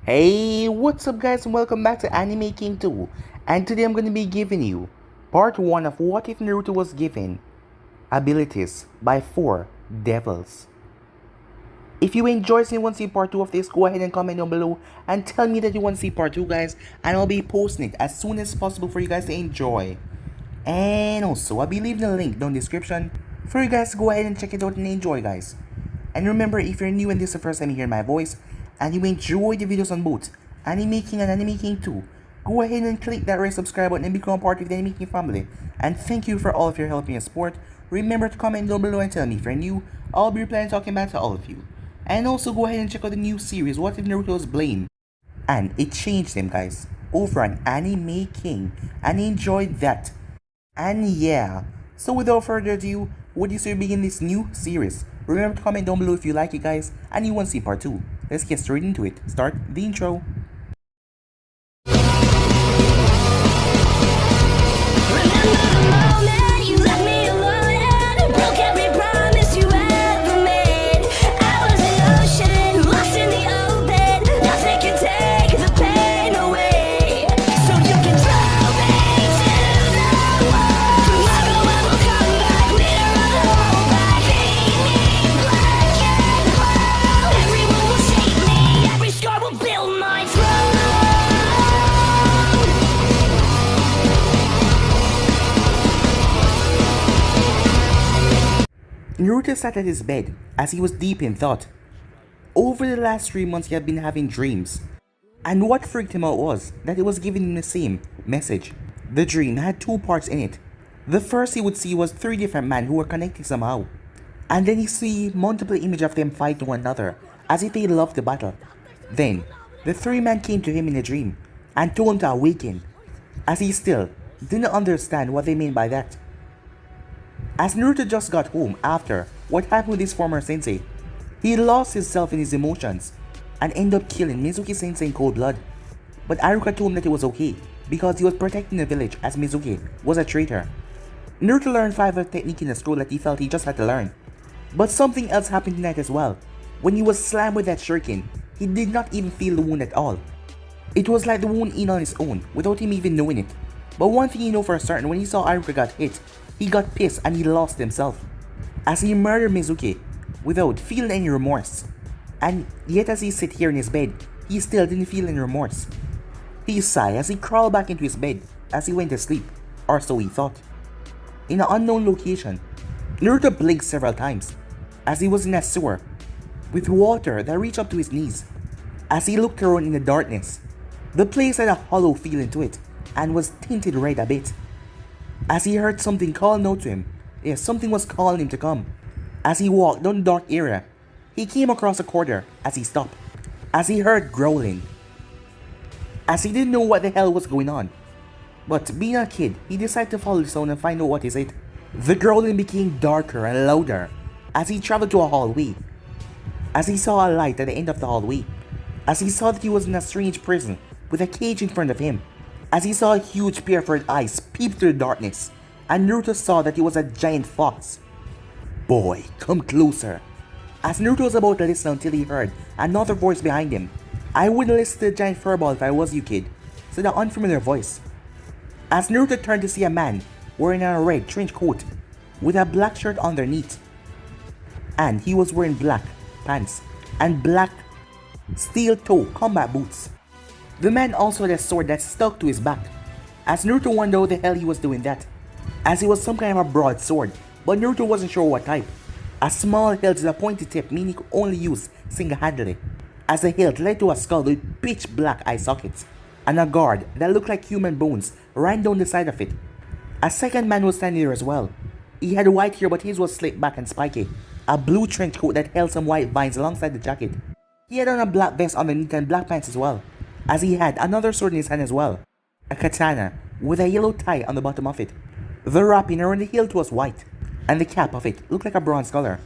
Hey, what's up guys and welcome back to Anime King 2. And today I'm going to be giving you part 1 of What If Naruto Was Given Abilities by 4 Devils. If you enjoyed and you want to see part 2 of this, go ahead and comment down below and tell me that you want to see part 2 guys, and I'll be posting it as soon as possible for you guys to enjoy. And also, I'll be leaving a link down in the description for you guys to go ahead and check it out and enjoy guys. And remember, if you're new and this is the first time you hear my voice, and you enjoy the videos on both Anime King and Anime King 2, go ahead and click that red subscribe button and become part of the Anime King family. And thank you for all of your help and support. Remember to comment down below and tell me if you're new. I'll be replying and talking back to all of you. And also go ahead and check out the new series, What If Naruto Was Blamed? And it changed him guys, over on Anime King. And I enjoyed that. And yeah, so without further ado, would you say we begin this new series? Remember to comment down below if you like it guys, and you want to see part 2. Let's get straight into it. Start the intro. Naruto sat at his bed as he was deep in thought. Over the last 3 months he had been having dreams. And what freaked him out was that it was giving him the same message. The dream had 2 parts in it. The first he would see was 3 different men who were connected somehow. And then he see multiple images of them fighting one another as if they loved the battle. Then, the 3 men came to him in a dream and told him to awaken, as he still didn't understand what they meant by that. As Naruto just got home after what happened with his former sensei, he lost himself in his emotions and ended up killing Mizuki sensei in cold blood. But Iruka told him that it was okay because he was protecting the village as Mizuki was a traitor. Naruto learned 5 of technique in a scroll that he felt he just had to learn. But something else happened tonight as well. When he was slammed with that shuriken, he did not even feel the wound at all. It was like the wound in on its own without him even knowing it. But one thing he knew for certain, when he saw Iruka got hit, he got pissed and he lost himself, as he murdered Mizuki without feeling any remorse. And yet as he sit here in his bed, he still didn't feel any remorse. He sighed as he crawled back into his bed as he went to sleep, or so he thought. In an unknown location, Naruto blinked several times as he was in a sewer with water that reached up to his knees. As he looked around in the darkness, the place had a hollow feeling to it and was tinted red a bit. As he heard something calling out to him, yes, something was calling him to come. As he walked down the dark area, he came across a corridor as he stopped, as he heard growling. As he didn't know what the hell was going on, but being a kid, he decided to follow the sound and find out what is it. The growling became darker and louder as he traveled to a hallway. As he saw a light at the end of the hallway, as he saw that he was in a strange prison with a cage in front of him. As he saw a huge pair of red eyes peep through the darkness, and Naruto saw that he was a giant fox. "Boy, come closer." As Naruto was about to listen until he heard another voice behind him. "I wouldn't listen to the giant furball if I was you, kid," said an unfamiliar voice. As Naruto turned to see a man wearing a red trench coat with a black shirt underneath. And he was wearing black pants and black steel-toe combat boots. The man also had a sword that stuck to his back, as Naruto wondered how the hell he was doing that, as it was some kind of a broadsword, but Naruto wasn't sure what type. A small hilt with a pointed tip, meaning he could only use single-handedly, as the hilt led to a skull with pitch black eye sockets, and a guard that looked like human bones ran down the side of it. A second man was standing there as well. He had white hair but his was slicked back and spiky, a blue trench coat that held some white vines alongside the jacket. He had on a black vest underneath and black pants as well, as he had another sword in his hand as well, a katana with a yellow tie on the bottom of it. The wrapping around the hilt was white, and the cap of it looked like a bronze color.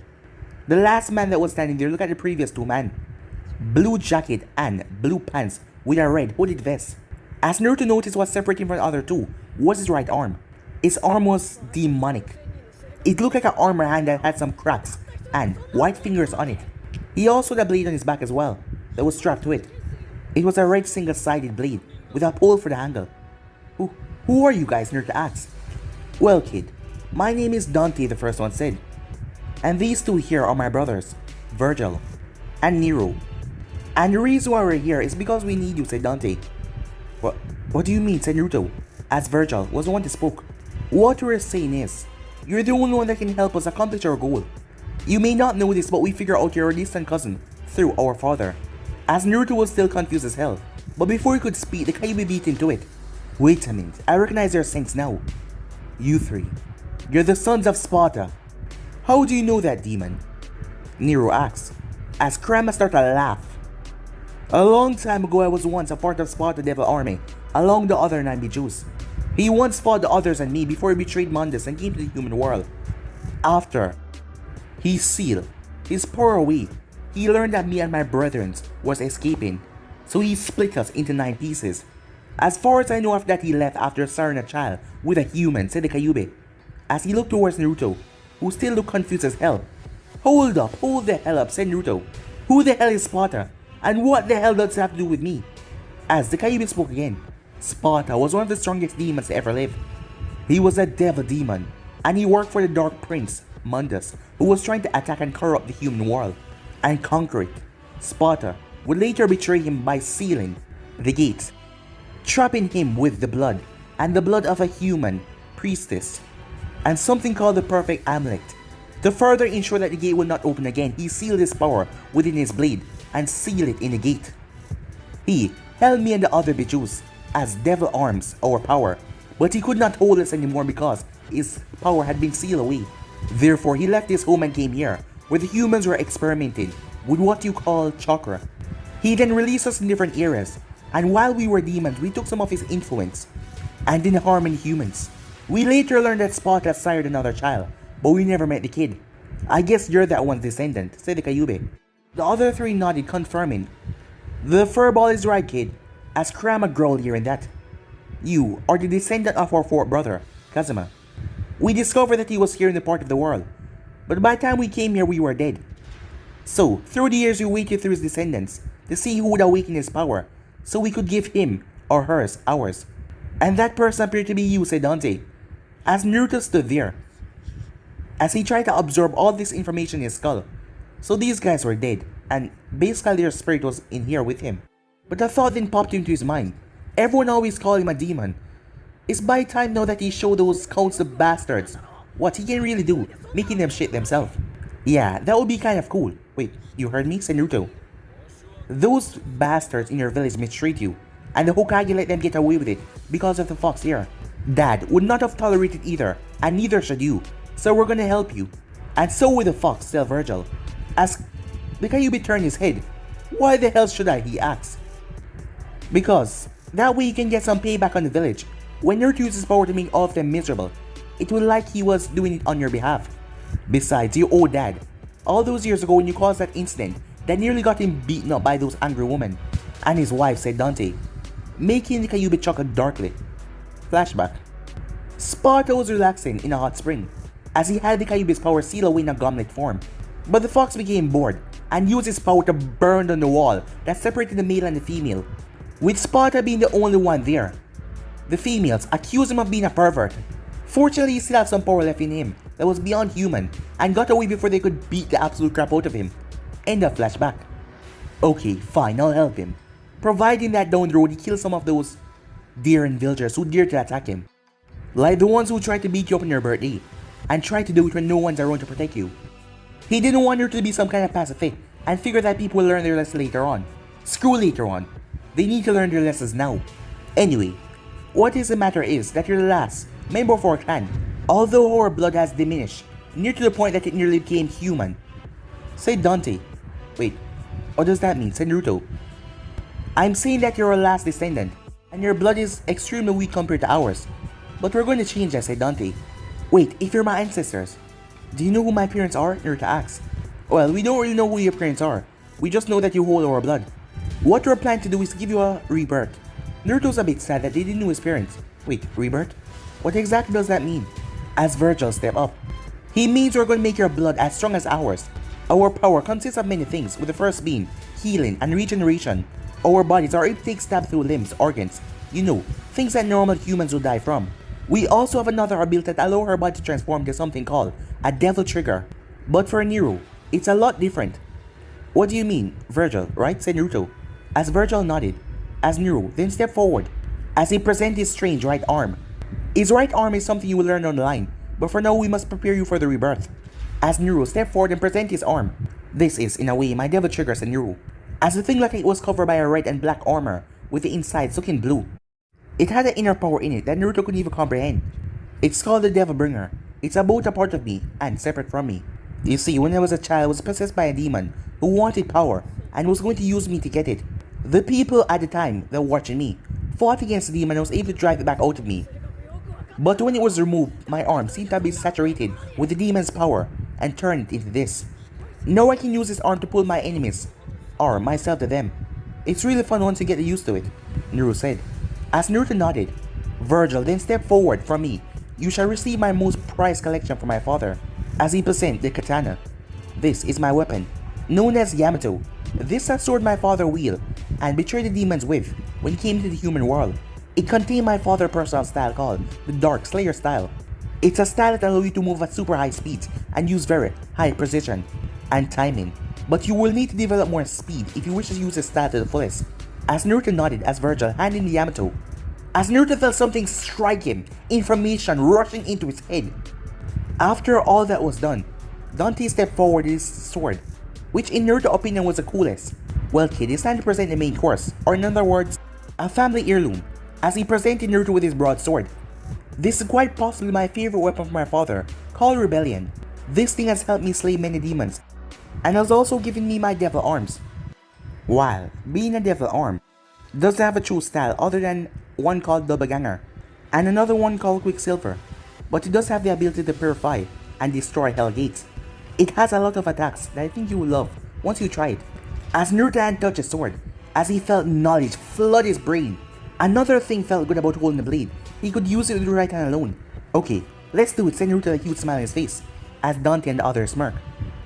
The last man that was standing there looked at the previous 2 men. Blue jacket and blue pants with a red hooded vest. As Naruto noticed what separated him from the other 2 was his right arm. His arm was demonic. It looked like an armor hand that had some cracks and white fingers on it. He also had a blade on his back as well that was strapped to it. It was a red single-sided blade with a pole for the handle. Who are you guys? Naruto asked. Well, kid, my name is Dante, the first one said. And these two here are my brothers, Virgil and Nero. And the reason why we're here is because we need you, said Dante. What do you mean, said Naruto, as Virgil was the one that spoke. What we're saying is, you're the only one that can help us accomplish our goal. You may not know this, but we figure out you're a distant cousin through our father. As Naruto was still confused as hell, but before he could speak, the Kyuubi beat into it. Wait a minute, I recognize your sense now. You three, you're the sons of Sparda. How do you know that, demon? Nero asks, as Kurama started to laugh. A long time ago I was once a part of Sparda Devil Army, along the other 9 Jews. He once fought the others and me before he betrayed Mundus and came to the human world. After he sealed his power away, he learned that me and my brethren was escaping, so he split us into 9 pieces. As far as I know, after that he left after siring a child with a human, said the Kyuubi, as he looked towards Naruto, who still looked confused as hell. Hold the hell up, said Naruto. Who the hell is Sparda? And what the hell does it have to do with me? As the Kyuubi spoke again, Sparda was one of the strongest demons to ever live. He was a devil demon, and he worked for the Dark Prince, Mundus, who was trying to attack and corrupt the human world, and conquer it. Sparda would later betray him by sealing the gates, trapping him with the blood, and the blood of a human priestess, and something called the perfect amulet. To further ensure that the gate will not open again, he sealed his power within his blade and sealed it in the gate. He held me and the other Bijus as devil arms or power, but he could not hold us anymore because his power had been sealed away. Therefore, he left his home and came here, where the humans were experimenting with what you call chakra. He then released us in different eras, and while we were demons, we took some of his influence and didn't harm any humans. We later learned that Sparda sired another child, but we never met the kid. I guess you're that one's descendant, said the Kyuubi. The other 3 nodded, confirming. The furball is right, kid, as Kurama growled here and that. You are the descendant of our 4th brother, Kazuma. We discovered that he was here in the part of the world, but by the time we came here we were dead. So, through the years we waited through his descendants to see who would awaken his power, so we could give him or hers ours. And that person appeared to be you, said Dante, as Naruto stood there, as he tried to absorb all this information in his skull. So these guys were dead, and basically their spirit was in here with him. But a thought then popped into his mind. Everyone always called him a demon. It's by time now that he showed those counts of bastards what he can really do, making them shit themselves. Yeah, that would be kind of cool. Wait, you heard me, said Naruto. Those bastards in your village mistreat you, and the Hokage let them get away with it because of the fox here. Dad would not have tolerated either, and neither should you, so we're gonna help you. And so would the fox, said Virgil. As the Kyuubi turned his head. Why the hell should I, he asked. Because that way you can get some payback on the village. When Naruto uses power to make all of them miserable, it will like he was doing it on your behalf. Besides, you owe Dad. All those years ago when you caused that incident that nearly got him beaten up by those angry women and his wife, said Dante, making the Kyuubi chuckle darkly. Flashback. Sparda was relaxing in a hot spring as he had the Kyuubi's power sealed away in a gauntlet form. But the fox became bored and used his power to burn on the wall that separated the male and the female, with Sparda being the only one there. The females accused him of being a pervert. Fortunately, he still had some power left in him that was beyond human and got away before they could beat the absolute crap out of him. End of flashback. Okay, fine, I'll help him, providing that down the road he kills some of those daring villagers who dared to attack him, like the ones who tried to beat you up on your birthday and tried to do it when no one's around to protect you. He didn't want her to be some kind of pacifist and figured that people will learn their lesson later on. Screw later on. They need to learn their lessons now. Anyway, what is the matter is that you're the last member of our clan, although our blood has diminished, near to the point that it nearly became human, said Dante. Wait, what does that mean, said Naruto. I'm saying that you're our last descendant, and your blood is extremely weak compared to ours. But we're going to change that, said Dante. Wait, if you're my ancestors, do you know who my parents are? Naruto asked. Well, we don't really know who your parents are. We just know that you hold our blood. What we're planning to do is to give you a rebirth. Naruto's a bit sad that they didn't know his parents. Wait, rebirth? What exactly does that mean? As Virgil stepped up. He means we're going to make your blood as strong as ours. Our power consists of many things, with the first being healing and regeneration. our bodies are able to take stab through limbs, organs, things that normal humans would die from. We also have another ability that allows our body to transform into something called a devil trigger. But for Nero, it's a lot different. What do you mean, Virgil, right? Said Naruto. As Virgil nodded, as Nero then stepped forward, as he presented his strange right arm. His right arm is something you will learn on the line, but for now we must prepare you for the rebirth. As Nero stepped forward and presented his arm. This is, in a way, my devil trigger, said Nero. As the thing looked like it was covered by a red and black armor, with the inside looking blue. It had an inner power in it that Naruto couldn't even comprehend. It's called the Devil Bringer. It's about a part of me, and separate from me. You see, when I was a child, I was possessed by a demon who wanted power, and was going to use me to get it. The people at the time that were watching me fought against the demon and was able to drive it back out of me. But when it was removed, my arm seemed to be saturated with the demon's power and turned it into this. Now I can use this arm to pull my enemies, or myself to them. It's really fun once you get used to it, Naruto said. As Naruto nodded, Virgil then stepped forward from me. You shall receive my most prized collection from my father, as he presented the katana. This is my weapon, known as Yamato. This is a sword my father wielded and betrayed the demons with when he came to the human world. It contained my father's personal style called the Dark Slayer style. It's a style that allows you to move at super high speeds and use very high precision and timing. But you will need to develop more speed if you wish to use this style to the fullest. As Naruto nodded as Virgil handed him the Yamato. As Naruto felt something strike him, information rushing into his head. After all that was done, Dante stepped forward with his sword, which in Naruto's opinion was the coolest. Well kid, it's time to present the main course, or in other words, a family heirloom, as he presented Naruto with his broadsword. This is quite possibly my favorite weapon from my father, called Rebellion. This thing has helped me slay many demons, and has also given me my devil arms. While being a devil arm, doesn't have a true style other than one called Doppelganger, and another one called Quicksilver, but it does have the ability to purify and destroy Hell Gates. It has a lot of attacks that I think you will love once you try it. As Naruto hand touched his sword, as he felt knowledge flood his brain. Another thing felt good about holding the blade. He could use it with the right hand alone. Okay, let's do it, said Naruto with a huge smile on his face, as Dante and the others smirk.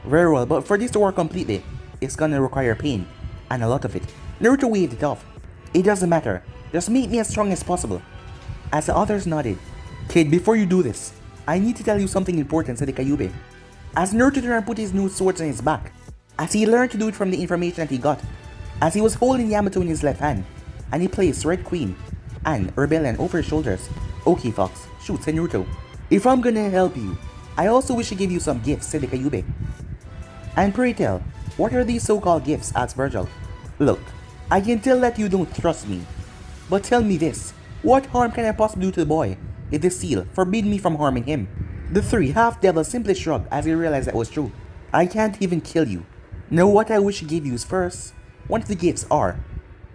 Very well, but for this to work completely, it's gonna require pain, and a lot of it. Naruto waved it off. It doesn't matter, just make me as strong as possible. As the others nodded. Kid, before you do this, I need to tell you something important, said the Kyuubi. As Naruto turned and put his new swords on his back, as he learned to do it from the information that he got, as he was holding Yamato in his left hand, and he placed Red Queen and Rebellion over his shoulders. Okay Fox, shoot, said Naruto. If I'm gonna help you, I also wish to give you some gifts, said the Kyuubi. And pray tell, what are these so-called gifts? Asked Virgil. Look, I can tell that you don't trust me, but tell me this, what harm can I possibly do to the boy if the seal forbid me from harming him? The three half-devils simply shrugged as they realized that was true. I can't even kill you. Now what I wish to give you is first, one of the gifts are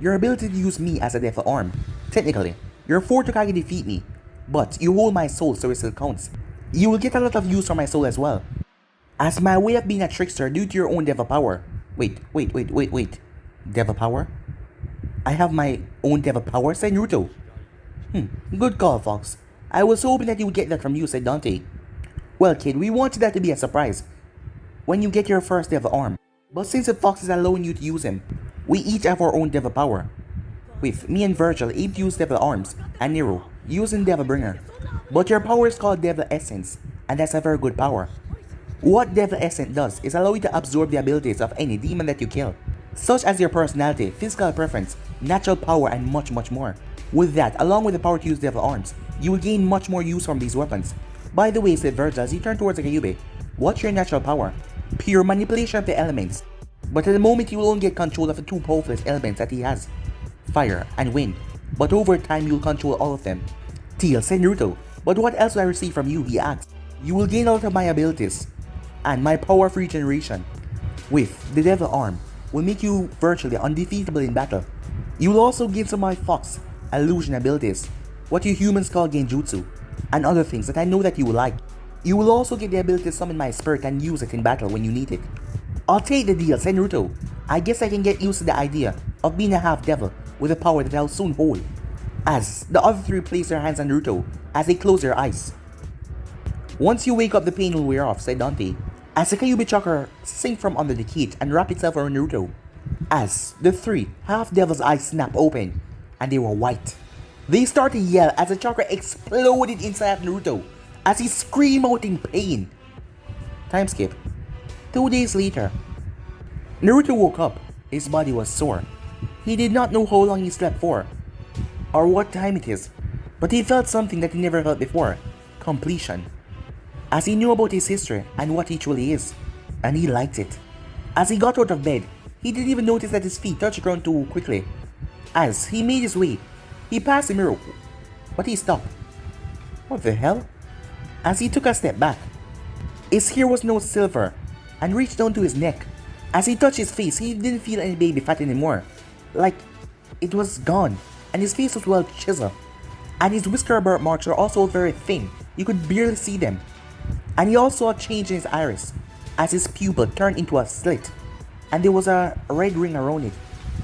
your ability to use me as a devil arm. Technically, you're forced to Hokage defeat me, but you hold my soul so it still counts. You will get a lot of use from my soul as well, as my way of being a trickster due to your own devil power. Wait. Devil power? I have my own devil power, said Naruto. Good call, Fox. I was hoping that you would get that from you, said Dante. Well kid, we wanted that to be a surprise when you get your first devil arm. But since the Fox is allowing you to use him, we each have our own devil power. With me and Virgil able to use devil arms, and Nero using devil bringer. But your power is called devil essence, and that's a very good power. What devil essence does is allow you to absorb the abilities of any demon that you kill, such as your personality, physical preference, natural power, and much more. With that, along with the power to use devil arms, you will gain much more use from these weapons. By the way, said Virgil as he turned towards the Kyuubi, what's your natural power? Pure manipulation of the elements. But at the moment you will only get control of the two powerful elements that he has, fire and wind. But over time you will control all of them. Teal, said Naruto, but what else will I receive from you? He asked. You will gain a lot of my abilities, and my power of regeneration. With the devil arm, will make you virtually undefeatable in battle. You will also gain some of my Fox illusion abilities, what you humans call genjutsu, and other things that I know that you will like. You will also get the ability to summon my spirit and use it in battle when you need it. I'll take the deal, said Naruto. I guess I can get used to the idea of being a half-devil with a power that I'll soon hold. As the other three placed their hands on Naruto as they closed their eyes. Once you wake up, the pain will wear off, said Dante, as the Kyuubi chakra sank from under the cage and wrapped itself around Naruto. As the three half-devil's eyes snap open, and they were white. They start to yell as the chakra exploded inside Naruto, as he screamed out in pain. Time skip. 2 days later, Naruto woke up. His body was sore. He did not know how long he slept for, or what time it is, but he felt something that he never felt before: completion. As he knew about his history and what he truly is, and he liked it. As he got out of bed, he didn't even notice that his feet touched the ground too quickly. As he made his way, he passed the mirror, but he stopped. What the hell? As he took a step back, his hair was no silver and reached down to his neck. As he touched his face, he didn't feel any baby fat anymore. Like, it was gone, and his face was well chiseled. And his whisker birthmarks were also very thin, you could barely see them. And he also saw a change in his iris, as his pupil turned into a slit, and there was a red ring around it.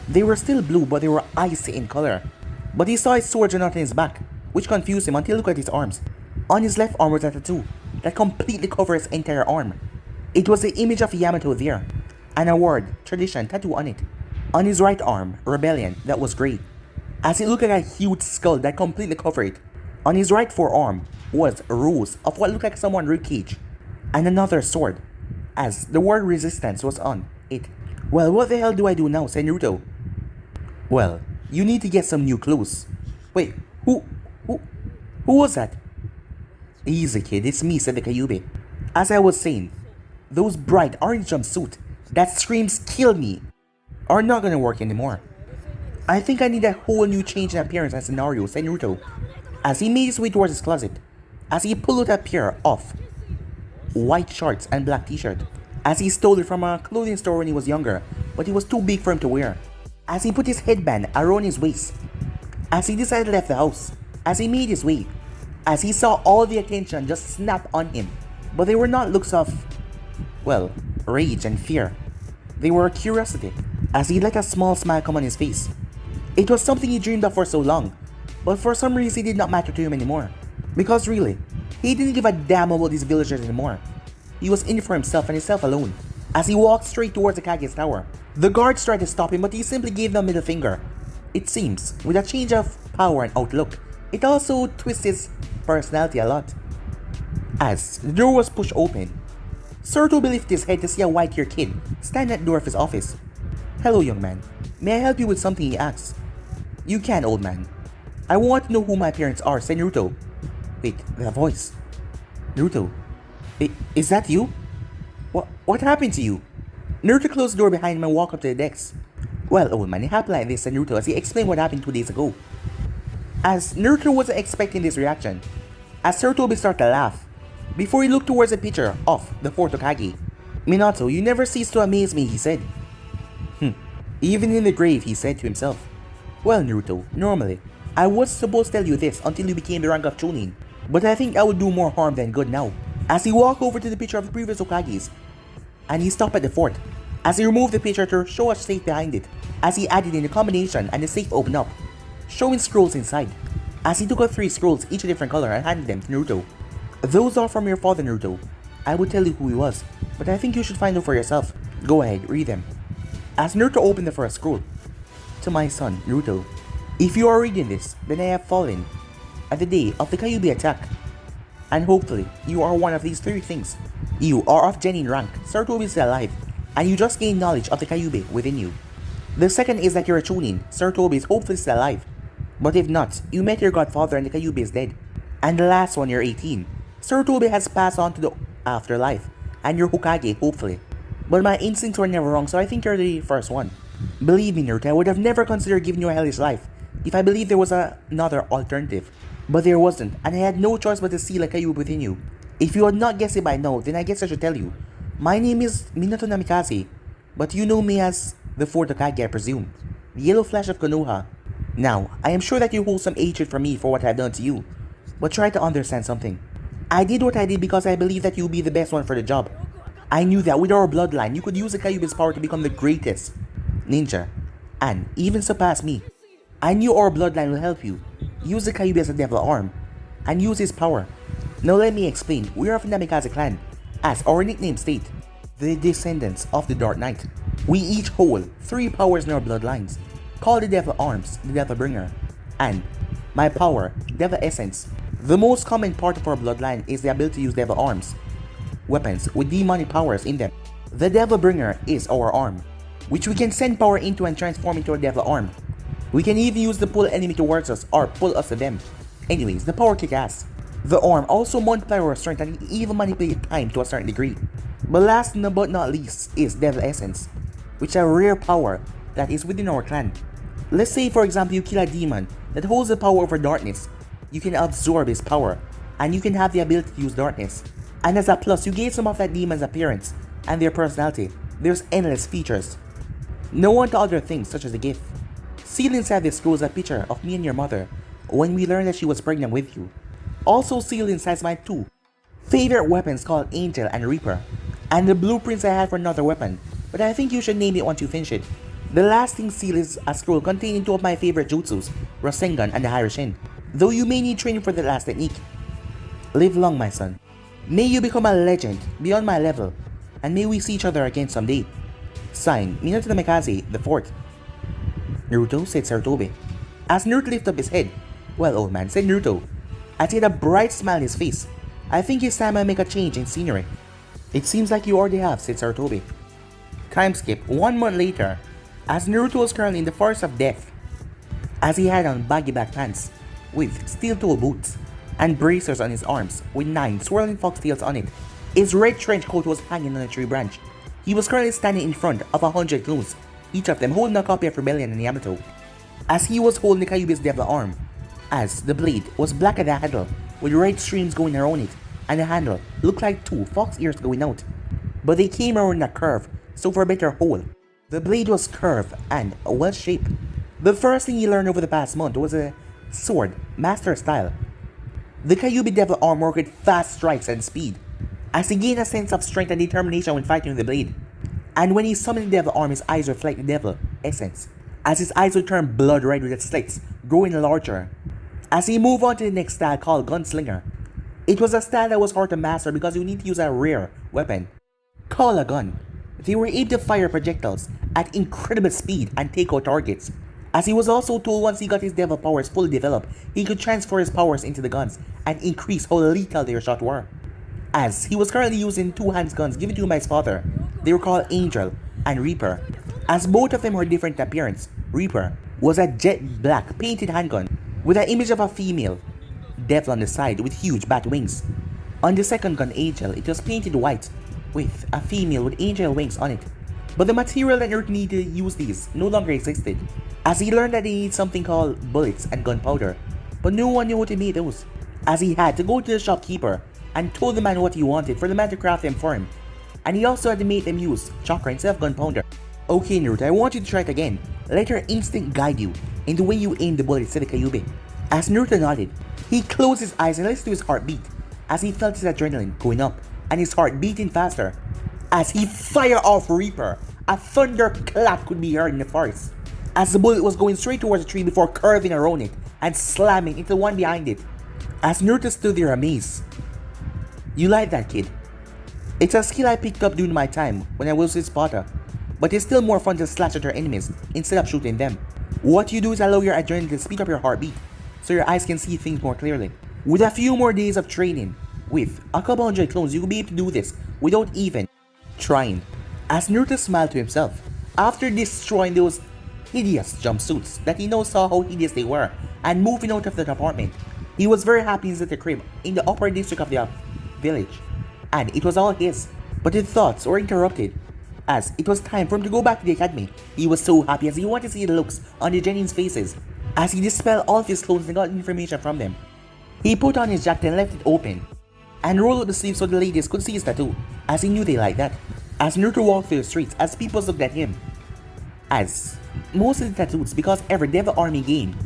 They were still blue, but they were icy in color. But he saw his sword not on his back, which confused him until he looked at his arms. On his left arm was a tattoo that completely covered his entire arm. It was the image of Yamato there, and a word, tradition, tattoo on it. On his right arm, rebellion, that was grey, as he looked at a huge skull that completely covered it. On his right forearm was a rose of what looked like someone's ribcage, and another sword, as the word resistance was on it. Well, what the hell do I do now, said Naruto. Well, you need to get some new clothes. Wait, who was that? Easy kid, it's me, said the Kyuubi. As I was saying, those bright orange jumpsuit that screams kill me are not gonna work anymore. I think I need a whole new change in appearance and scenario, said Naruto, as he made his way towards his closet, as he pulled out a pair of white shorts and black t-shirt, as he stole it from a clothing store when he was younger, but it was too big for him to wear. As he put his headband around his waist, as he decided to leave the house, as he made his way, as he saw all the attention just snap on him, but they were not looks of, well, rage and fear. They were curiosity, as he let a small smile come on his face. It was something he dreamed of for so long, but for some reason it did not matter to him anymore. Because really, he didn't give a damn about these villagers anymore. He was in for himself and himself alone. As he walked straight towards the Kage's tower, the guards tried to stop him, but he simply gave them a middle finger. It seems, with a change of power and outlook, it also twists his personality a lot. As the door was pushed open, Sarutobi lifted his head to see a white-haired kid stand at the door of his office. Hello, young man. May I help you with something, he asked. You can, old man. I want to know who my parents are, said Naruto. Wait, that voice. Naruto, is that you? What happened to you? Naruto closed the door behind him and walked up to the desk. Well, old man, it happened like this, said Naruto as he explained what happened 2 days ago. As Naruto wasn't expecting this reaction, as Sarutobi started to laugh, before he looked towards the picture of the fourth Hokage. Minato, you never cease to amaze me, he said. Even in the grave, he said to himself. Well, Naruto, normally, I was supposed to tell you this until you became the rank of Chunin, but I think I would do more harm than good now. As he walked over to the picture of the previous Hokages, and he stopped at the fort, as he removed the picture to show a safe behind it, as he added in the combination and the safe opened up, showing scrolls inside. As he took out 3 scrolls, each a different color, and handed them to Naruto. Those are from your father, Naruto. I would tell you who he was, but I think you should find out for yourself. Go ahead, read them. As Naruto opened the first scroll, to my son, Naruto, if you are reading this, then I have fallen at the day of the Kyuubi attack. And hopefully, you are one of these 3 things. You are of genuine rank, Sarutobi is still alive, and you just gained knowledge of the Kyuubi within you. The second is that you're a Chunin, Sarutobi is hopefully still alive. But if not, you met your godfather and the Kyuubi is dead. And the last one, you're 18. Sarutobi has passed on to the afterlife, and you're Hokage, hopefully. But my instincts were never wrong, so I think you're the first one. Believe me, Naruto, I would have never considered giving you a hellish life if I believed there was another alternative. But there wasn't, and I had no choice but to seal a Kyuubi within you. If you had not guessed it by now, then I guess I should tell you. My name is Minato Namikaze, but you know me as the fourth Hokage, I presume. The Yellow Flash of Konoha. Now, I am sure that you hold some hatred for me for what I've done to you, but try to understand something. I did what I did because I believed that you'd be the best one for the job. I knew that with our bloodline, you could use the Kyuubi's power to become the greatest ninja, and even surpass me. I knew our bloodline will help you. Use the Kyuubi as a devil arm, and use his power. Now let me explain. We are of the Namikaze clan, as our nickname state, the descendants of the Dark Knight. We each hold 3 powers in our bloodlines, called the Devil Arms, the Devil Bringer, and my power, Devil Essence. The most common part of our bloodline is the ability to use Devil Arms, weapons with demonic powers in them. The Devil Bringer is our arm, which we can send power into and transform into a Devil Arm. We can even use to pull enemy towards us or pull us to them. Anyways, the power kick ass. The arm also multiplies our strength and even manipulate time to a certain degree. But last but not least is Devil Essence, which is a rare power that is within our clan. Let's say for example you kill a demon that holds the power over darkness. You can absorb his power, and you can have the ability to use darkness. And as a plus, you gain some of that demon's appearance and their personality. There's endless features. No on to other things such as the gift. Sealed inside this scroll is a picture of me and your mother when we learned that she was pregnant with you. Also sealed inside is my 2 favorite weapons called Angel and Reaper, and the blueprints I had for another weapon, but I think you should name it once you finish it. The last thing sealed is a scroll containing 2 of my favorite jutsus, Rasengan and the Harishin, though you may need training for the last technique. Live long, my son. May you become a legend beyond my level, and may we see each other again someday. Signed, Minato Namikaze the 4th. Naruto, said Sarutobi. As Naruto lifted up his head, well old man, said Naruto, as he had a bright smile on his face. I think it's time I make a change in scenery. It seems like you already have, said Sarutobi. Time skip 1 month later, as Naruto was currently in the forest of death, as he had on baggy black pants, with steel-toe boots, and bracers on his arms, with 9 swirling foxtails on it. His red trench coat was hanging on a tree branch. He was currently standing in front of 100 clones, each of them holding a copy of Rebellion and Yamato, as he was holding Kyuubi's Devil Arm, as the blade was black at the handle, with red streams going around it, and the handle looked like 2 fox ears going out. But they came around a curve, so for a better hold. The blade was curved and well shaped. The first thing he learned over the past month was a sword, master style. The Kyuubi Devil Arm worked with fast strikes and speed, as he gained a sense of strength and determination when fighting with the blade. And when he summoned the Devil Arm, his eyes reflect the Devil Essence, as his eyes would turn blood red with its slits growing larger. As he moved on to the next style called Gunslinger, it was a style that was hard to master because you need to use a rare weapon, called a gun. They were able to fire projectiles at incredible speed and take out targets. As he was also told once he got his devil powers fully developed, he could transfer his powers into the guns and increase how lethal their shots were. As he was currently using 2-hand guns given to him by his father, they were called Angel and Reaper. As both of them were different in appearance, Reaper was a jet black painted handgun with an image of a female devil on the side with huge bat wings. On the second gun, Angel, it was painted white with a female with angel wings on it. But the material that Naruto needed to use these no longer existed, as he learned that he needed something called bullets and gunpowder, but no one knew how to make those, as he had to go to the shopkeeper and told the man what he wanted for the man to craft them for him, and he also had to make them use chakra instead of gunpowder. Okay Naruto, I want you to try it again. Let your instinct guide you in the way you aim the bullets to the Kyuubi. As Naruto nodded, he closed his eyes and listened to his heartbeat, as he felt his adrenaline going up and his heart beating faster. As he fired off Reaper, a thunderclap could be heard in the forest, as the bullet was going straight towards the tree before curving around it and slamming into the one behind it. As Naruto stood there amazed. You like that, kid? It's a skill I picked up during my time when I was with Sparda, but it's still more fun to slash at your enemies instead of shooting them. What you do is allow your adrenaline to speed up your heartbeat, so your eyes can see things more clearly. With a few more days of training, with a couple hundred clones, you will be able to do this without even trying. As Naruto smiled to himself, after destroying those hideous jumpsuits that he now saw how hideous they were, and moving out of the apartment, he was very happy inside the crib in the upper district of the village, and it was all his. But his thoughts were interrupted, as it was time for him to go back to the academy. He was so happy as he wanted to see the looks on the Genin's faces, as he dispelled all of his clothes and got information from them. He put on his jacket and left it open, and rolled out the sleeves so the ladies could see his tattoo, as he knew they liked that. As Naruto walked through the streets, as people looked at him, as most of the tattoos, because every devil army gained,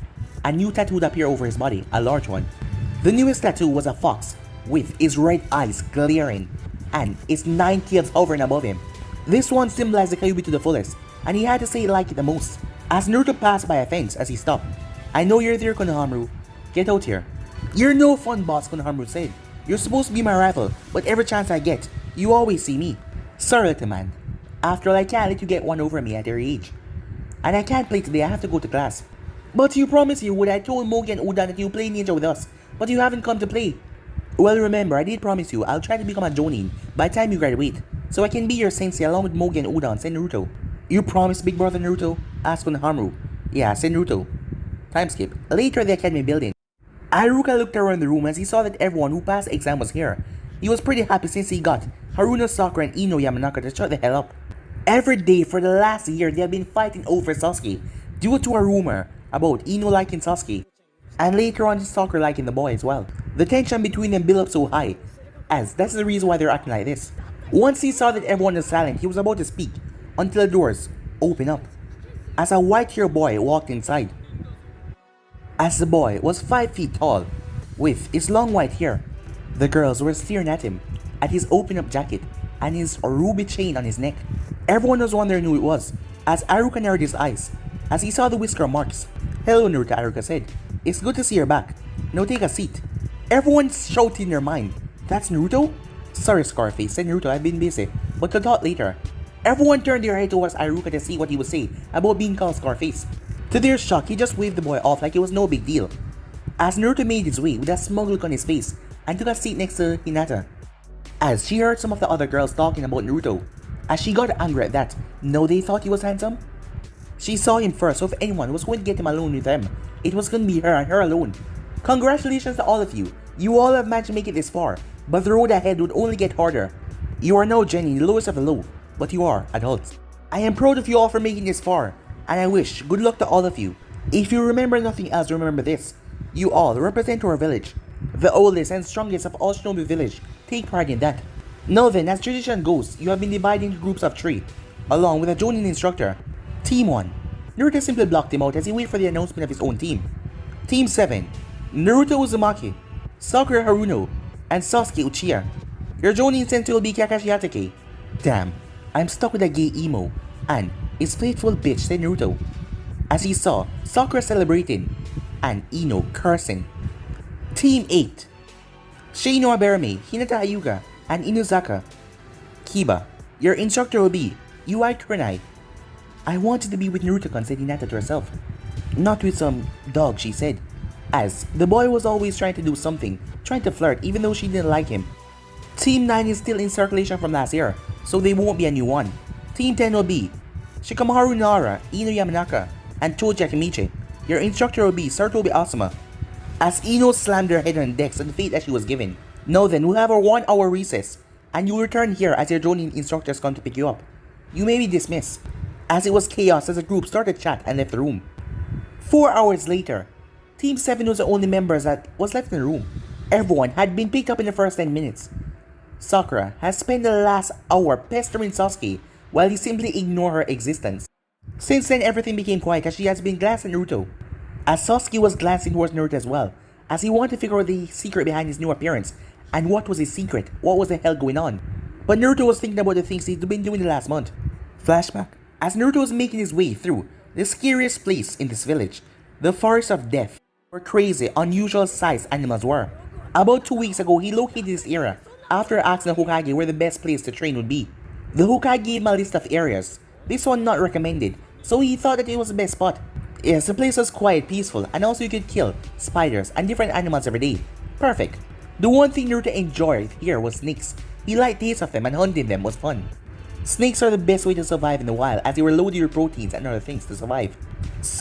a new tattoo would appear over his body, a large one. The newest tattoo was a fox, with his red eyes glaring, and his 9 tails hovering above him. This one symbolized the Kyuubi to the fullest, and he had to say he liked it the most. As Naruto passed by a fence as he stopped, I know you're there, Konohamaru. Get out here. You're no fun, boss, Konohamaru said. You're supposed to be my rival, but every chance I get, you always see me. Sorry, little man. After all, I can't let you get one over me at your age. And I can't play today, I have to go to class. But you promised you would. I told Mogi and Udan that you play ninja with us, but you haven't come to play. Well, remember, I did promise you I'll try to become a Jonin by the time you graduate, so I can be your sensei along with Mogi and Udan, said Naruto. You promised, big brother Naruto? Asked Konohamaru. Yeah, said Naruto. Time skip. Later at the academy building. Haruka looked around the room as he saw that everyone who passed the exam was here. He was pretty happy since he got Haruna Sakura and Ino Yamanaka to shut the hell up. Every day for the last year they have been fighting over Sasuke due to a rumor about Ino liking Sasuke, and later on Sakura liking the boy as well. The tension between them built up so high, as that's the reason why they're acting like this. Once he saw that everyone was silent, he was about to speak, until the doors opened up, as a white-haired boy walked inside. As the boy was 5 feet tall, with his long white hair, the girls were staring at him, at his open-up jacket, and his ruby chain on his neck. Everyone was wondering who it was, as Haruka narrowed his eyes, as he saw the whisker marks. Hello Naruto, Haruka said. It's good to see you're back. Now take a seat. Everyone shouted in their mind, that's Naruto? Sorry Scarface, said Naruto, I've been busy, but to talk later. Everyone turned their head towards Haruka to see what he would say about being called Scarface. To their shock, he just waved the boy off like it was no big deal. As Naruto made his way with a smug look on his face and took a seat next to Hinata. As she heard some of the other girls talking about Naruto, as she got angry at that, no they thought he was handsome. She saw him first, so if anyone was going to get him alone with them, it was going to be her and her alone. Congratulations to all of you. You all have managed to make it this far, but the road ahead would only get harder. You are now Jenny, the lowest of the low, but you are adults. I am proud of you all for making this far, and I wish good luck to all of you. If you remember nothing else, remember this. You all represent our village. The oldest and strongest of all Shinobi village. Take pride in that. Now then, as tradition goes, you have been divided into groups of 3, along with a Jonin instructor. Team 1. Naruto simply blocked him out as he waited for the announcement of his own team. Team 7. Naruto Uzumaki, Sakura Haruno, and Sasuke Uchiha. Your Jonin sensei will be Kakashi Hatake. Damn, I'm stuck with a gay emo, and his faithful bitch, said Naruto, as he saw Sakura celebrating, and Ino cursing. Team 8. Shino Aberame, Hinata Hyuga, and Inuzaka Kiba. Your instructor will be Ui Kurenai. I wanted to be with Naruto-kun, said Hinata to herself. Not with some dog, she said, as the boy was always trying to do something, trying to flirt even though she didn't like him. Team 9 is still in circulation from last year, so they won't be a new one. Team 10 will be Shikamaru Nara, Ino Yamanaka, and Choji Akimichi. Your instructor will be Sartobi Asuma. As Ino slammed her head on the desk at the fate that she was given. Now then, we'll have a 1-hour recess, and you'll return here as your Jonin instructors come to pick you up. You may be dismissed. As it was chaos as the group started chat and left the room. 4 hours later, Team 7 was the only members that was left in the room. Everyone had been picked up in the first 10 minutes. Sakura has spent the last hour pestering Sasuke while he simply ignored her existence. Since then, everything became quiet as she has been glancing at Naruto. As Sasuke was glancing towards Naruto as well, as he wanted to figure out the secret behind his new appearance, and what was his secret, what was the hell going on. But Naruto was thinking about the things he'd been doing the last month. Flashback. As Naruto was making his way through the scariest place in this village, the Forest of Death, where crazy, unusual sized animals were. About 2 weeks ago, he located this area after asking the Hokage where the best place to train would be. The Hokage gave him a list of areas, this one not recommended, so he thought that it was the best spot. Yes, the place was quiet, peaceful, and also you could kill spiders and different animals every day. Perfect. The one thing Naruto enjoyed here was snakes. He liked the taste of them and hunting them was fun. Snakes are the best way to survive in the wild as they were loaded with proteins and other things to survive.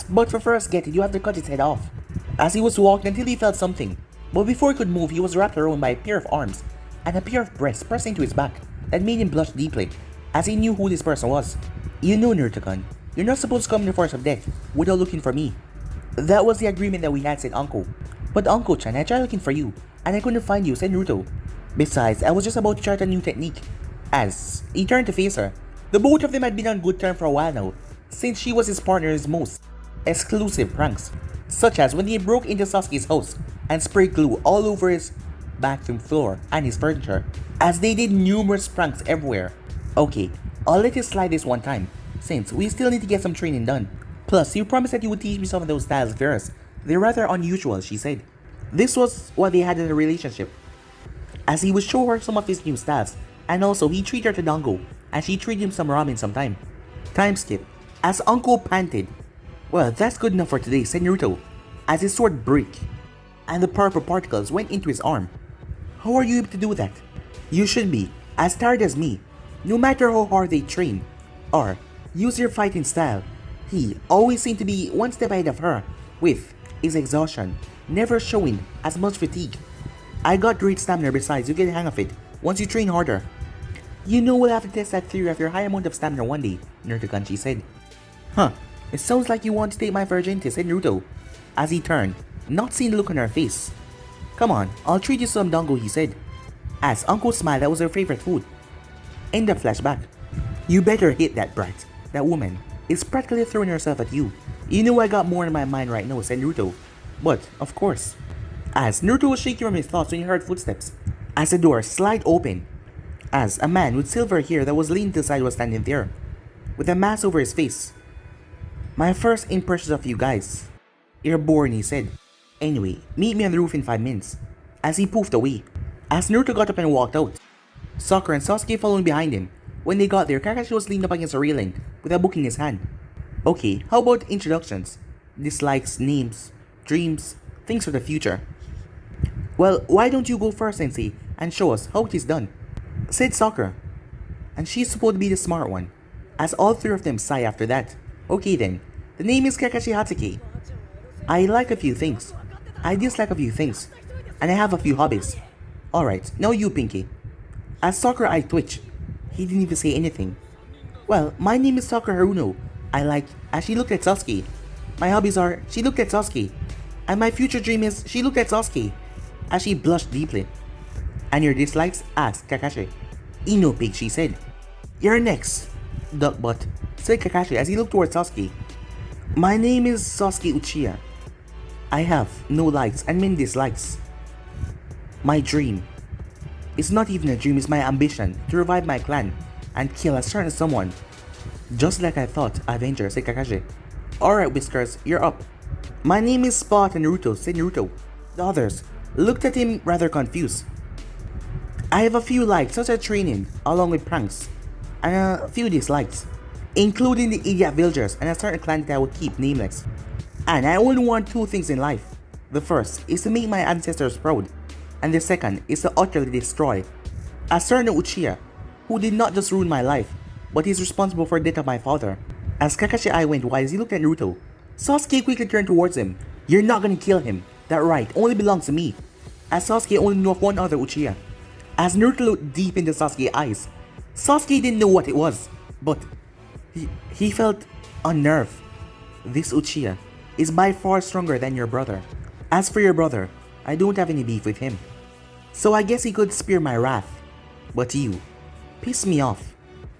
But for first get it, you have to cut its head off. As he was walking until he felt something, but before he could move, he was wrapped around by a pair of arms and a pair of breasts pressed into his back that made him blush deeply, as he knew who this person was. You know, Naruto-kun, you're not supposed to come in the Forest of Death without looking for me. That was the agreement that we had, said Anko. But Anko-chan, I tried looking for you, and I couldn't find you, said Naruto. Besides, I was just about to try a new technique. As he turned to face her, the both of them had been on good terms for a while now, since she was his partner in his most exclusive pranks, such as when he broke into Sasuke's house and sprayed glue all over his bathroom floor and his furniture, as they did numerous pranks everywhere. Okay, I'll let it slide this one time, since we still need to get some training done. Plus, you promised that you would teach me some of those styles first. They're rather unusual, she said. This was what they had in a relationship, as he would show her some of his new styles, and also he treated her to dango, and she treated him some ramen sometime. Time skip. As Anko panted, "Well, that's good enough for today," said Naruto, as his sword broke, and the purple particles went into his arm. "How are you able to do that?" "You should be as tired as me. No matter how hard they train, or use your fighting style, he always seemed to be one step ahead of her with his exhaustion, never showing as much fatigue. I got great stamina besides, you get the hang of it once you train harder." "You know we'll have to test that theory of your high amount of stamina one day," Naruto-Kanji said. "Huh, it sounds like you want to take my virginity," said Naruto, as he turned, not seeing the look on her face. "Come on, I'll treat you to some dango," he said, as Anko smiled. That was her favorite food. End of flashback. "You better hit that brat. That woman is practically throwing herself at you." "You know I got more in my mind right now," said Naruto. "But, of course." As Naruto was shaking from his thoughts when he heard footsteps, as the door slid open, as a man with silver hair that was leaning to the side was standing there, with a mask over his face. "My first impressions of you guys. You're boring," he said. "Anyway, meet me on the roof in 5 minutes." As he poofed away, as Naruto got up and walked out, Sakura and Sasuke following behind him. When they got there, Kakashi was leaned up against a railing with a book in his hand. "Okay, how about introductions? Dislikes, names, dreams, things for the future." "Well, why don't you go first, Sensei, and show us how it is done?" said Sakura. And she's supposed to be the smart one, as all three of them sigh after that. "Okay then, the name is Kakashi Hatake. I like a few things, I dislike a few things, and I have a few hobbies. Alright, now you, Pinky." As Sakura eyed twitch, he didn't even say anything. "Well, my name is Sakura Haruno. I like," as she looked at Sasuke. "My hobbies are," she looked at Sasuke. "And my future dream is," she looked at Sasuke, as she blushed deeply. "And your dislikes?" asked Kakashi. "Ino pig," she said. "You're next, duck butt," said Kakashi as he looked towards Sasuke. "My name is Sasuke Uchiha. I have no likes and many dislikes. My dream, it's not even a dream, it's my ambition to revive my clan and kill a certain someone. Just like I thought, Avenger," said Kakashi. "Alright, Whiskers, you're up." "My name is Sparda Naruto," said Naruto. The others looked at him rather confused. "I have a few likes, such as training, along with pranks, and a few dislikes, including the idiot villagers and a certain clan that I will keep nameless. And I only want two things in life. The first is to make my ancestors proud, and the second is to utterly destroy a certain Uchiha who did not just ruin my life, but is responsible for the death of my father." As Kakashi's eye went wide as he looked at Naruto, Sasuke quickly turned towards him. "You're not gonna kill him. That right only belongs to me." As Sasuke only knew of one other Uchiha. As Naruto looked deep into Sasuke's eyes, Sasuke didn't know what it was, but he felt unnerved. "This Uchiha is by far stronger than your brother. As for your brother, I don't have any beef with him, so I guess he could spare my wrath. But you piss me off,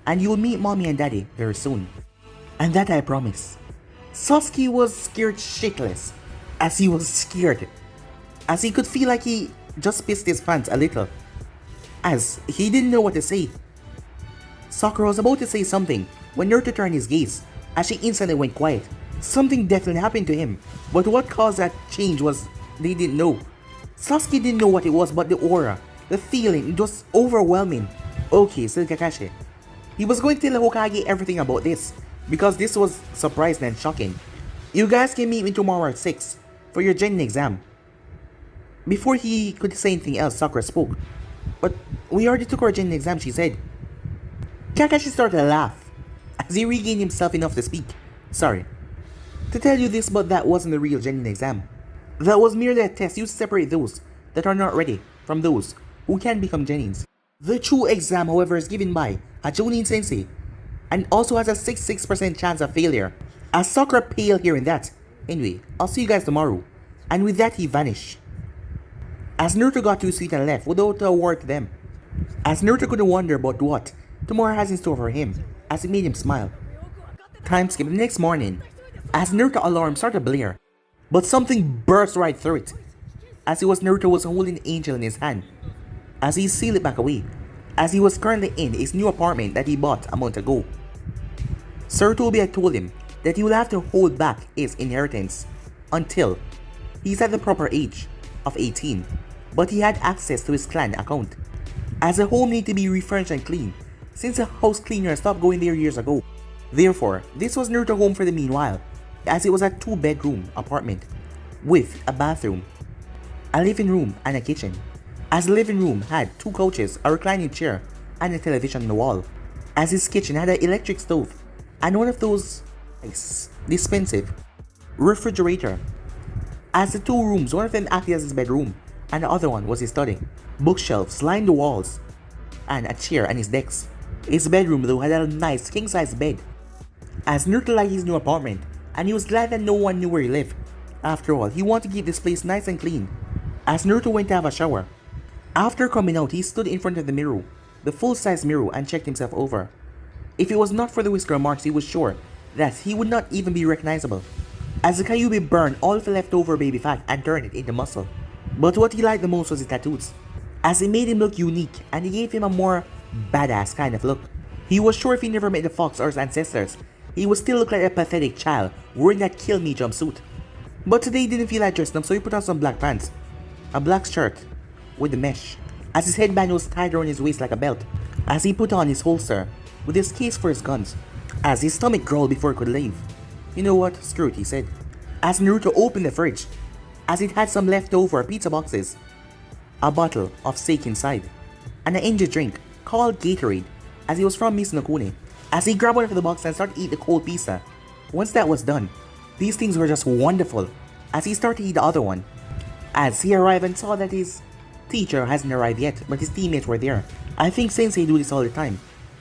and you'll meet mommy and daddy very soon. And that I promise." Sasuke was scared shitless, as he was scared, as he could feel like he just pissed his pants a little, as he didn't know what to say. Sakura was about to say something when Naruto turned his gaze, as she instantly went quiet. Something definitely happened to him, but what caused that change was they didn't know. Sasuke didn't know what it was, but the aura, the feeling, it was overwhelming. "Okay," said Kakashi. He was going to tell Hokage everything about this, because this was surprising and shocking. "You guys can meet me tomorrow at 6 for your genin exam." Before he could say anything else, Sakura spoke. "But we already took our genin exam," she said. Kakashi started to laugh, as he regained himself enough to speak. "Sorry to tell you this, but that wasn't the real genin exam. That was merely a test used to separate those that are not ready from those who can become genins. The true exam, however, is given by a Jonin sensei, and also has a 66% chance of failure." As Sakura paled hearing that. "Anyway, I'll see you guys tomorrow." And with that, he vanished. As Naruto got to his feet and left without a word to them, as Naruto couldn't wonder about what tomorrow has in store for him, as it made him smile. Time skip. The next morning, as Naruto's alarm started to blare, but something burst right through it, as it was Naruto was holding the angel in his hand, as he sealed it back away, as he was currently in his new apartment that he bought a month ago. Sir Toby had told him that he will have to hold back his inheritance until he's at the proper age of 18, but he had access to his clan account. As the home needed to be refurnished and clean, since the house cleaner stopped going there years ago. Therefore, this was Naruto's home for the meanwhile, as it was a 2-bedroom apartment with a bathroom, a living room, and a kitchen. As the living room had 2 couches, a reclining chair, and a television on the wall. As his kitchen had an electric stove and one of those expensive refrigerator. As the 2 rooms, one of them acted as his bedroom and the other one was his study. Bookshelves lined the walls and a chair and his decks. His bedroom though had a nice king-size bed. As Naruto liked his new apartment and he was glad that no one knew where he lived. After all, he wanted to keep this place nice and clean. As Naruto went to have a shower, after coming out he stood in front of the mirror, the full-size mirror, and checked himself over. If it was not for the whisker marks, he was sure that he would not even be recognizable, as the Kyuubi burned all of the leftover baby fat and turned it into muscle. But what he liked the most was his tattoos, as it made him look unique and it gave him a more badass kind of look. He was sure if he never met the fox or his ancestors, he would still look like a pathetic child wearing that kill me jumpsuit. But today he didn't feel like dressing up, so he put on some black pants, a black shirt with the mesh, as his headband was tied around his waist like a belt, as he put on his holster with his case for his guns, as his stomach growled before he could leave. You know what, screw it, he said, as Naruto opened the fridge, as it had some leftover pizza boxes, a bottle of steak inside, and an energy drink called Gatorade, as he was from Miss Nokune. As he grabbed one of the boxes and started to eat the cold pizza. Once that was done, these things were just wonderful, as he started to eat the other one. As he arrived and saw that his teacher hasn't arrived yet, but his teammates were there. I think Sensei do this all the time,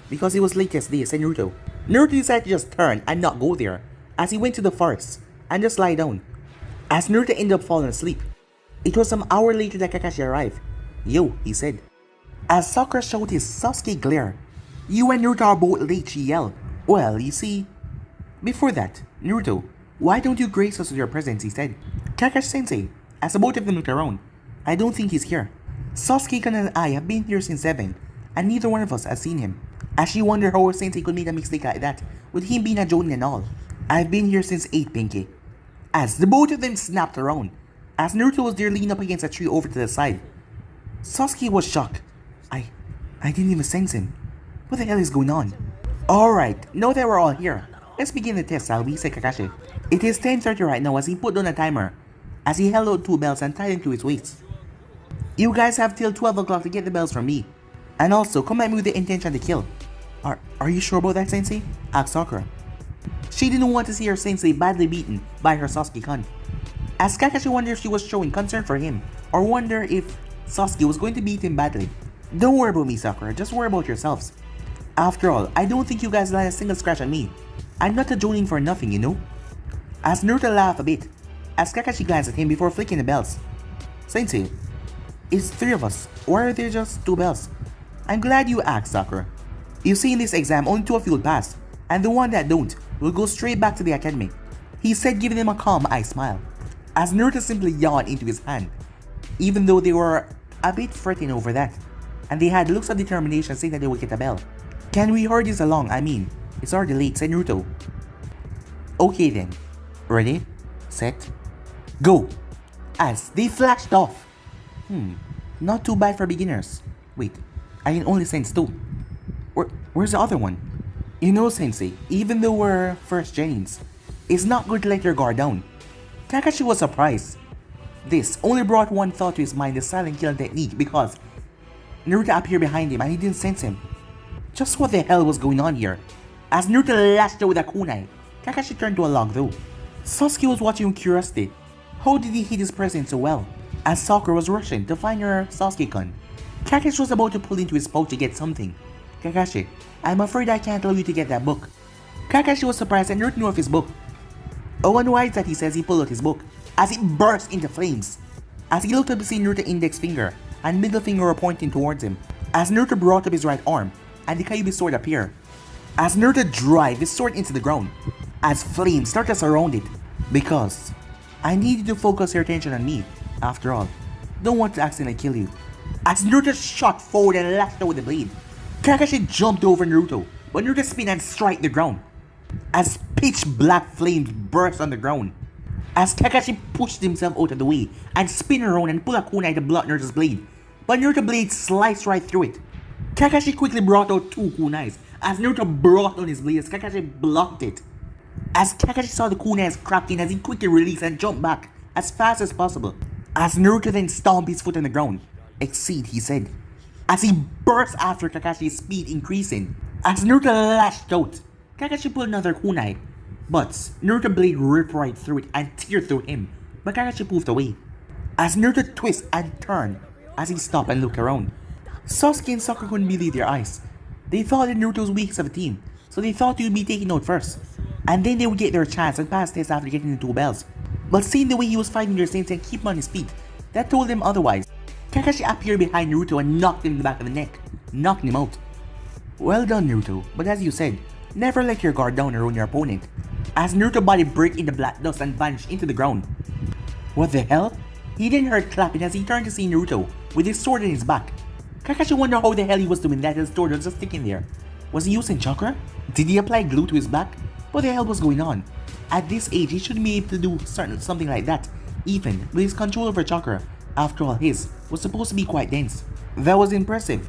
because he was late yesterday, said Naruto. Naruto decided to just turn and not go there, as he went to the forest and just lie down. As Naruto ended up falling asleep, it was some hour later that Kakashi arrived. Yo, he said. As Sakura showed his Sasuke glare, you and Naruto are both late, she yelled. Well, you see, before that, Naruto, why don't you grace us with your presence, he said. Kakashi-sensei, as the both of them looked around, I don't think he's here. Sasuke-kun and I have been here since 7, and neither one of us has seen him. As she wondered how her sensei could make a mistake like that, with him being a Jonin and all. I've been here since 8, Pinky. As the both of them snapped around, as Naruto was there leaning up against a tree over to the side. Sasuke was shocked. I didn't even sense him. What the hell is going on? Alright, now that we're all here, let's begin the test, shall we, said Kakashi. It is 10:30 right now as he put down a timer, as he held out 2 bells and tied them to his waist. You guys have till 12 o'clock to get the bells from me. And also, come at me with the intention to kill. Are you sure about that, Sensei? Asked Sakura. She didn't want to see her Sensei badly beaten by her Sasuke-kun. As Kakashi wondered if she was showing concern for him, or wonder if Sasuke was going to beat him badly. Don't worry about me, Sakura, just worry about yourselves. After all, I don't think you guys land a single scratch on me. I'm not a Jonin for nothing, you know? As Naruto laughed a bit, as Kakashi glanced at him before flicking the bells. Sensei, it's 3 of us, why are there just 2 bells? I'm glad you asked, Sakura. You see, in this exam, only 2 of you will pass, and the one that don't will go straight back to the academy, he said, giving him a calm eye smile, as Naruto simply yawned into his hand, even though they were a bit fretting over that, and they had looks of determination saying that they would get a bell. Can we hurry this along? I mean, it's already late, said Naruto. Okay then. Ready? Set? Go! As they flashed off. Not too bad for beginners. Wait, I can only sense 2. Where's the other one? You know, Sensei, even though we're first Genins, it's not good to let your guard down. Kakashi was surprised. This only brought one thought to his mind, the silent killing technique, because Naruto appeared behind him and he didn't sense him. Just what the hell was going on here? As Naruto lashed out with a kunai, Kakashi turned to a log though. Sasuke was watching with curiosity. How did he hit his presence so well? As Sakura was rushing to find her Sasuke-kun, Kakashi was about to pull into his pouch to get something. Kakashi, I'm afraid I can't allow you to get that book. Kakashi was surprised and Naruto knew of his book. Oh, and why is that, he says, he pulled out his book, as it burst into flames. As he looked up to see Naruto's index finger and middle finger were pointing towards him, as Naruto brought up his right arm, and the Kyuubi sword appeared. As Naruto drive his sword into the ground, as flames started to surround it, because I need you to focus your attention on me, after all. Don't want to accidentally kill you. As Naruto shot forward and lashed out with the blade, Kakashi jumped over Naruto, but Naruto spin and strike the ground. As pitch black flames burst on the ground, as Kakashi pushed himself out of the way and spin around and pull a kunai to block Naruto's blade, but Naruto's blade sliced right through it. Kakashi quickly brought out 2 kunais. As Naruto brought on his blades, Kakashi blocked it. As Kakashi saw the kunais cracking, as he quickly released and jumped back as fast as possible. As Naruto then stomped his foot on the ground. "Exceed," he said, as he burst after Kakashi's speed increasing. As Naruto lashed out, Kakashi pulled another kunai, but Naruto blade ripped right through it and teared through him, but Kakashi moved away. As Naruto twisted and turned, as he stopped and looked around, Sasuke and Sakura couldn't believe their eyes. They thought that Naruto was weakest of the team, so they thought he would be taken out first, and then they would get their chance and pass this after getting the 2 bells. But seeing the way he was fighting their saints and keep him on his feet, that told them otherwise. Kakashi appeared behind Naruto and knocked him in the back of the neck, knocking him out. Well done, Naruto, but as you said, never let your guard down or ruin your opponent. As Naruto's body broke in the black dust and vanished into the ground. What the hell? He then heard clapping as he turned to see Naruto with his sword in his back. Kakashi wondered how the hell he was doing that, his sword was just sticking there. Was he using chakra? Did he apply glue to his back? What the hell was going on? At this age, he shouldn't be able to do something like that, even with his control over chakra. After all, his was supposed to be quite dense. That was impressive.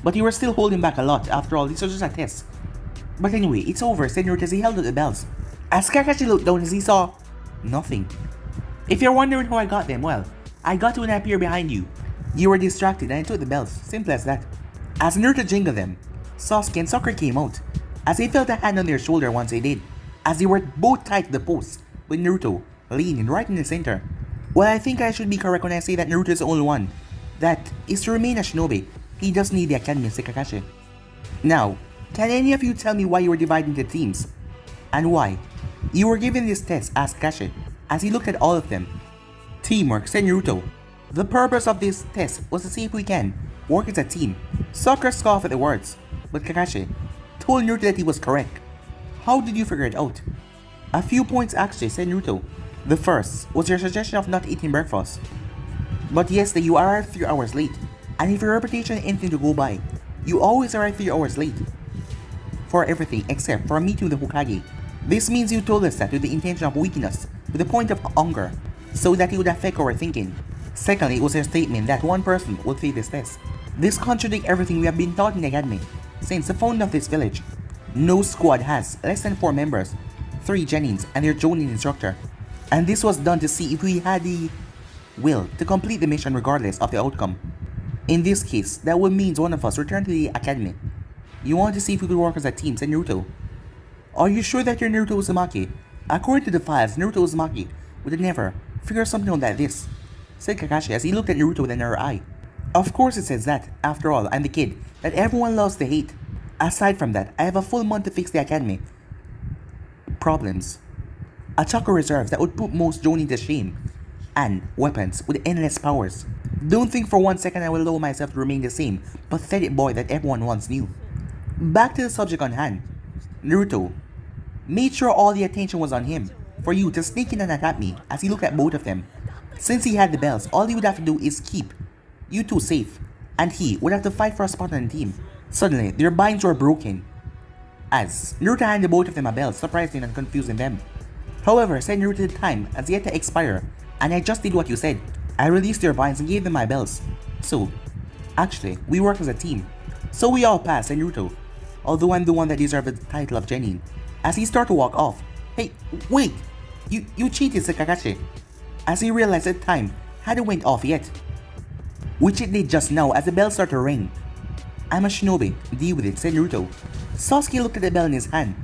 But he was still holding back a lot. After all, this was just a test. But anyway, it's over, said Naruto as he held out the bells. As Kakashi looked down as he saw nothing. If you're wondering how I got them, well, I got to when I appeared behind you. You were distracted and I took the bells, simple as that. As Naruto jingled them, Sasuke and Sakura came out, as they felt a hand on their shoulder once they did, as they were both tied to the post, with Naruto leaning right in the center. Well, I think I should be correct when I say that Naruto is the only one that is to remain a shinobi. He does need the academy, said Kakashi. Now, can any of you tell me why you were divided into teams? And why? You were given this test, asked Kakashi, as he looked at all of them. Teamwork, said Naruto. The purpose of this test was to see if we can work as a team. Sakura scoffed at the words, but Kakashi told Naruto that he was correct. How did you figure it out? A few points actually, said Naruto. The first was your suggestion of not eating breakfast. But yesterday you arrived 3 hours late, and if your reputation is anything to go by, you always arrive 3 hours late. For everything except for a meeting with the Hokage. This means you told us that with the intention of weakening us, with the point of hunger, so that it would affect our thinking. Secondly, it was your statement that one person would fail this test. This contradicts everything we have been taught in the academy since the founding of this village. No squad has less than 4 members, 3 Genins and their Jonin instructor. And this was done to see if we had the will to complete the mission regardless of the outcome. In this case, that would mean one of us returned to the academy. You want to see if we could work as a team, said Naruto. Are you sure that you're Naruto Uzumaki? According to the files, Naruto Uzumaki would never figure something out like this, said Kakashi as he looked at Naruto with another eye. Of course it says that. After all, I'm the kid that everyone loves to hate. Aside from that, I have a full month to fix the academy problems. A chakra reserve that would put most Jonin to shame. And weapons with endless powers. Don't think for 1 second I will allow myself to remain the same pathetic boy that everyone once knew. Back to the subject on hand. Naruto made sure all the attention was on him for you to sneak in and attack me as he looked at both of them. Since he had the bells, all he would have to do is keep you two safe, and he would have to fight for a spot on the team. Suddenly, their binds were broken, as Naruto handed both of them a bell, surprising and confusing them. However, said Naruto, the time has yet to expire, and I just did what you said. I released their binds and gave them my bells. So, actually, we work as a team. So we all passed, said Naruto, although I'm the one that deserved the title of Genin. As he started to walk off, hey, wait! You cheated, said Kakashi, as he realized that time hadn't went off yet. Which it did just now as the bell started to ring. I'm a shinobi, deal with it, said Naruto. Sasuke looked at the bell in his hand.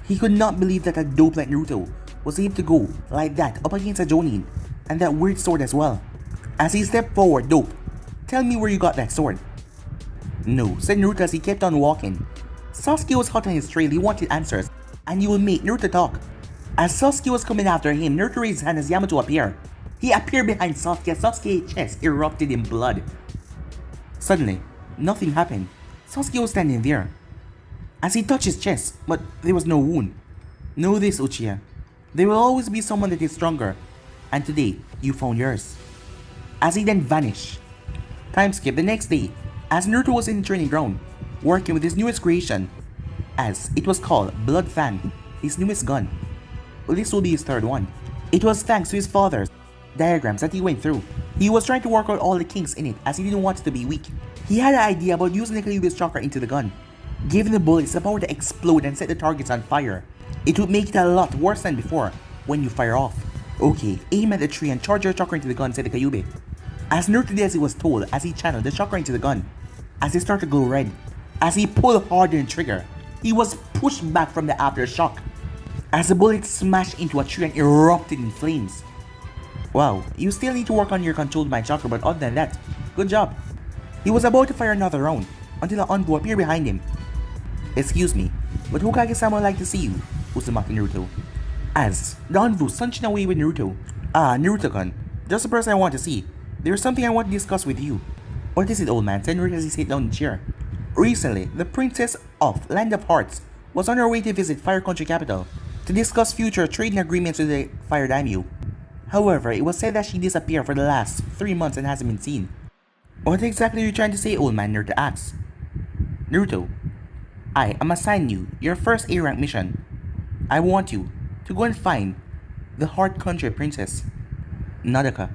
He could not believe that a dope like Naruto was able to go like that up against a Jonin, and that weird sword as well. As he stepped forward, dope, tell me where you got that sword. No, said Naruto as he kept on walking. Sasuke was hot on his trail, he wanted answers, and he would make Naruto talk. As Sasuke was coming after him, Naruto raised his hand as Yamato appeared. He appeared behind Sasuke as Sasuke's chest erupted in blood. Suddenly, nothing happened. Sasuke was standing there as he touched his chest, but there was no wound. Know this, Uchiha. There will always be someone that is stronger, and today, you found yours. As he then vanished. Time skip the next day, as Naruto was in the training ground, working with his newest creation, as it was called Blood Fang, his newest gun. Well, this will be his third one. It was thanks to his father, diagrams that he went through. He was trying to work out all the kinks in it as he didn't want it to be weak. He had an idea about using the Kyuubi's chakra into the gun, giving the bullets the power to explode and set the targets on fire. It would make it a lot worse than before when you fire off. Okay, aim at the tree and charge your chakra into the gun, said the Kyuubi. As Naruto did as he was told as he channeled the chakra into the gun. As it started to glow red, as he pulled hard on the trigger, he was pushed back from the aftershock. As the bullet smashed into a tree and erupted in flames. Wow, you still need to work on your controlled mind chakra, but other than that, good job. He was about to fire another round until an Anko appeared behind him. Excuse me, but Hokage-sama would like to see you, Uzumaki Naruto. As the Anvu sunshine away with Naruto. Naruto-kun, just the person I want to see. There's something I want to discuss with you. What is it, old man? Said Naruto as he sat down in the chair. Recently, the Princess of Land of Hearts was on her way to visit Fire Country capital to discuss future trading agreements with the Fire Daimyo. However, it was said that she disappeared for the last 3 months and hasn't been seen. What exactly are you trying to say, old man? Naruto asks. Naruto, I am assigning you your first A-rank mission. I want you to go and find the Heart Country Princess, Nadaka.